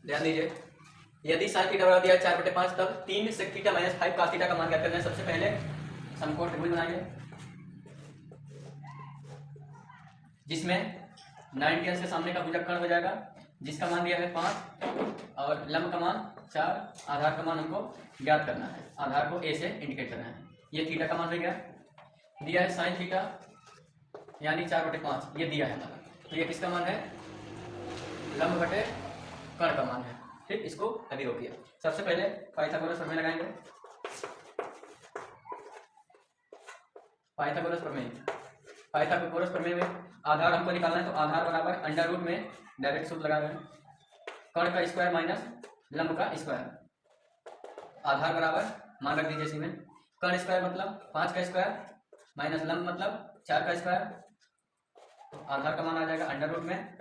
ध्यान दीजिए, यदि साइन थीटा बराबर दिया 4/5 तब 3 sec theta minus 5 cos theta का मान ज्ञात करना है। सबसे पहले समकोण त्रिभुज बनाएंगे जिसमें 90 अंश के सामने का भुजक कर्ण हो जाएगा, जिसका मान दिया है 5 और लंब का मान 4, आधार का मान हमको ज्ञात करना है, आधार को ए से इंडिकेट करना है। ये थीटा का मान हो गया, दिया है साइन थीटा यानी 4/5, ये दिया है हमारा, तो ये किसका मान है, लंब बटे कर्ण का मान है। ठीक, इसको अभी रोकिए। सबसे पहले पाइथागोरस प्रमेय लगाएंगे। पाइथागोरस प्रमेय, पाइथागोरस प्रमेय में आधार हमको निकालना है, तो आधार बराबर अंडर रूट में डायरेक्ट सूत्र लगा रहे हैं, कर्ण का स्क्वायर माइनस लंब का स्क्वायर। आधार बराबर मान रख दीजिए, इसी में कर्ण स्क्वायर मतलब 5 का स्क्वायर माइनस लंब मतलब 4 का स्क्वायर, तो आधार का मान आ जाएगा अंडर रूट में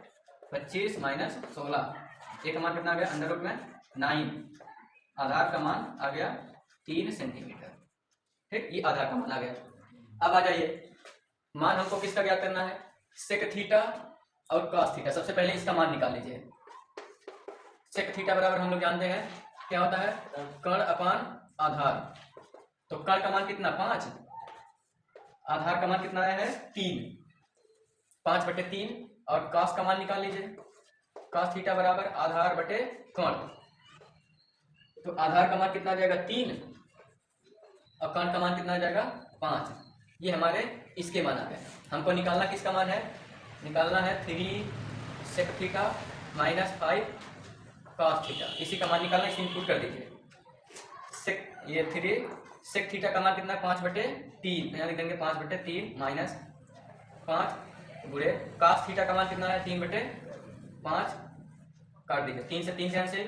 25 माइनस 16, एक मान कितना आ गया, अंडर रूट में 9, आधार का मान आ गया 3 सेंटीमीटर। ठीक, ये आधार का मान आ गया। अब आ जाइए, मान हमको किसका ज्ञात करना है, सेक थीटा और कॉस थीटा। सबसे पहले इसका मान निकाल लीजिए। सेक थीटा बराबर हम लोग जानते हैं क्या होता है, कर्ण अपान आधार, तो कर्ण का मान कितना 5, आधार का मान कितना आया है 3, 5/3, और कॉस का मान निकाल लीजिए, कॉस थीटा बराबर आधार बटे कर्ण, तो आधार का मान कितना आ जाएगा 3 और कर्ण का मान कितना आ जाएगा 5। ये हमारे इसके मान आ गए। हमको निकालना किसका मान है, निकालना है 3 sec theta minus 5 cos theta, इसी का मान निकालना, इसे इनपुट कर दीजिए। सेक, ये 3 सेक थीटा का मान कितना है 5/3, यहाँ लिख देंगे 5/3 माइनस 5 गुणे कॉस थीटा का मान कितना है 3/5, काट दीजिए, 3 से 3 कैंसिल,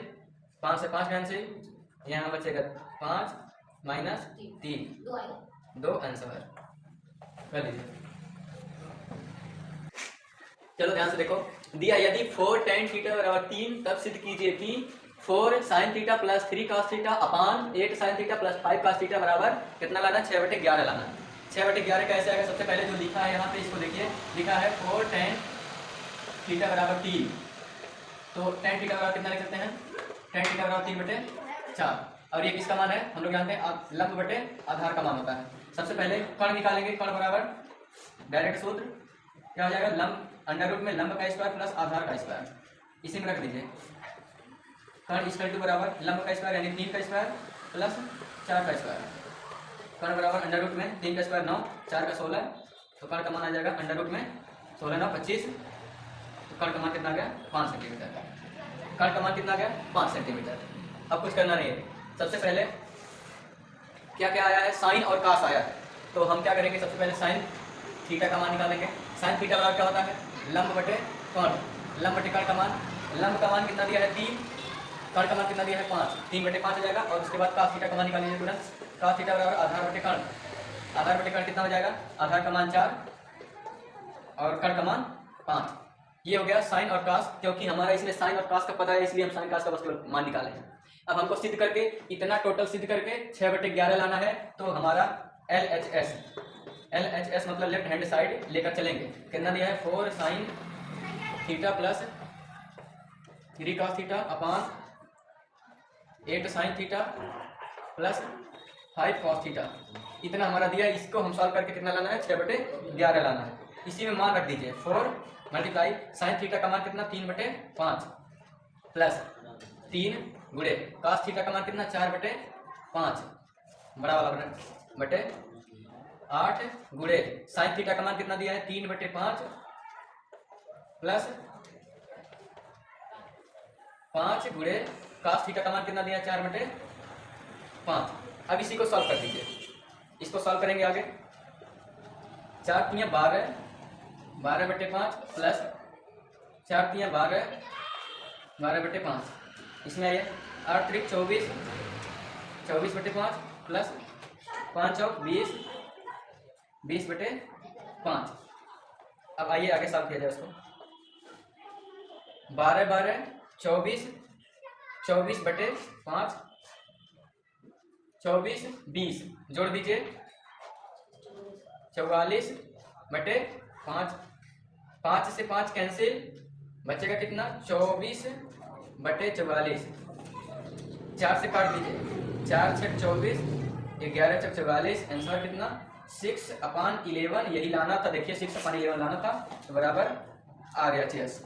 5 से 5 कैंसिल, यहाँ बचेगा 5 माइनस 3, 2 आंसर कर लीजिए। चलो ध्यान से देखो, दिया यदि 4 tan थीटा बराबर 3 तब सिद्ध कीजिए कि 4 sin theta plus 3 cos theta upon 8 sin theta plus 5 cos theta बराबर कितना लाना, 6/11 लाना। 6/11 कैसे आएगा, सबसे पहले जो लिखा है यहाँ पे इसको देखिए, लिखा है 4 tan थीटा बराबर 3, तो tan थीटा बराबर कितना लिख सकते हैं, tan थीटा बराबर 3/4, और ये किसका मान है, हम लोग जानते हैं लंब बटे आधार का मान होता है। सबसे पहले कर्ण निकालेंगे, कर्ण बराबर डायरेक्ट सूत्र क्या हो जाएगा, लंब अंडर रूट में लंब का स्क्वायर प्लस आधार का स्क्वायर, इसी में रख दीजिए। कर्ण इक्वल टू बराबर लंब का स्क्वायर यानी 3 का स्क्वायर प्लस 4 का स्क्वायर, कर्ण बराबर अंडर रूट में 3 का स्क्वायर 9, 4 का 16, तो कर्ण का मान आ जाएगा अंडर रूट में 16 9 25, तो कर्ण का मान कितना आ गया 5 सेंटीमीटर, कर्ण का मान कितना आ गया 5 सेंटीमीटर। अब कुछ करना नहीं है, सबसे पहले क्या क्या आया है, साइन और कास आया है, तो हम क्या करेंगे, सबसे पहले साइन थीटा का मान निकालेंगे। साइन थीटा बराबर क्या होता है, लंब बटे कर्ण, लंब बटे कर्ण का मान, लंब का मान कितना दिया है 3, कर्ण का मान कितना दिया है 5, 3/5 हो जाएगा, और उसके बाद कास थीटा का मान निकाल लीजिए तुरंत। कास थीटा बराबर आधार बटे कर्ण, आधार बटे कर्ण कितना हो जाएगा, आधार का मान 4 और कर्ण का मान 5, ये हो गया साइन और कास। क्योंकि हमारा इसमें साइन और कास का पता है, इसलिए हम साइन कास का बस मान निकाले हैं। अब हमको सिद्ध करके इतना टोटल सिद्ध करके 6/11 लाना है, तो हमारा LHS मतलब लेफ्ट हैंड साइड लेकर चलेंगे। कितना दिया है 4 sine theta plus 3 cos theta upon 8 sine theta plus 5 cos theta, इतना हमारा दिया है। इसको हम सॉल्व करके कितना लाना है, 6/11 लाना है। इसी में मान रख दीजिए 4 मल्टीप्लाई साइन थीटा का मान कितना 3/5 प्लस 3 गुणे cos थीटा का मान कितना 4/5 बड़ा वाला बटे 8 गुणे साइन थीटा का मान कितना दिया है 3/5 प्लस 5 गुणे cos थीटा का मान कितना दिया है 4/5। अब इसी को सॉल्व कर दीजिए, इसको सॉल्व करेंगे आगे। 4 3 12, 12/5 प्लस 4 3 12, 12/5, इसमें आइए 8 3 24, 24/5 प्लस 5 और 20, 20/5। अब आइए आगे सॉल्व किया जाए उसको। 12 12 24, 24/5, 24 20, जोड़ दीजिए 44/5, 5 से 5 कैंसिल, बचेगा कितना 24 बटे 44, 4 से काट दीजिए, 4 छक 24, 11 छक 44, आंसर कितना 6/11, यही लाना था, देखिए 6/11 लाना था, तो बराबर आ गया 86।